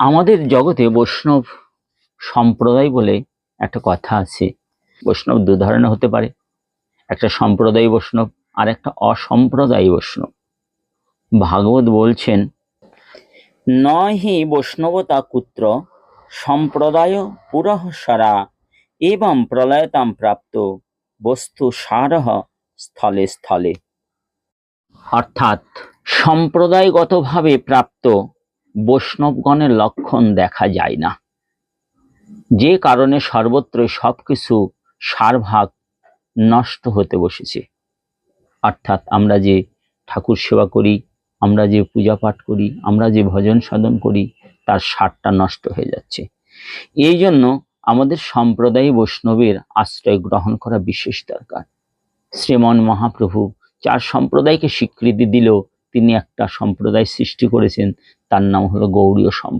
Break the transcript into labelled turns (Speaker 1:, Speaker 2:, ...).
Speaker 1: আমাদের জগতে বৈষ্ণব সম্প্রদায় বলে একটা কথা আছে। বৈষ্ণব দু ধরনের হতে পারে, একটা সম্প্রদায় বৈষ্ণব আর একটা অসম্প্রদায়ী বৈষ্ণব। ভাগবত বলছেন, নহি বৈষ্ণবতা কুত্র সম্প্রদায় পুরঃ সারা এবং প্রলয়তাম প্রাপ্ত বস্তু সারহ স্থলে স্থলে। অর্থাৎ সম্প্রদায়গতভাবে প্রাপ্ত বৈষ্ণবগণের লক্ষণ দেখা যায় না, যে কারণে সর্বত্র সবকিছু সারভাগ নষ্ট হতে বসেছে। অর্থাৎ আমরা যে ঠাকুর সেবা করি, আমরা যে পূজা পাঠ করি, আমরা যে ভজন সাধন করি, তার সারটা নষ্ট হয়ে যাচ্ছে। এই জন্য আমাদের সম্প্রদায় বৈষ্ণবের আশ্রয় গ্রহণ করা বিশেষ দরকার। শ্রীমন মহাপ্রভু 4 সম্প্রদায়কে স্বীকৃতি দিলেও তিনি একটা সম্প্রদায় সৃষ্টি করেছেন, তার নাম হলো গৌড়ীয় সম্প্রদায়।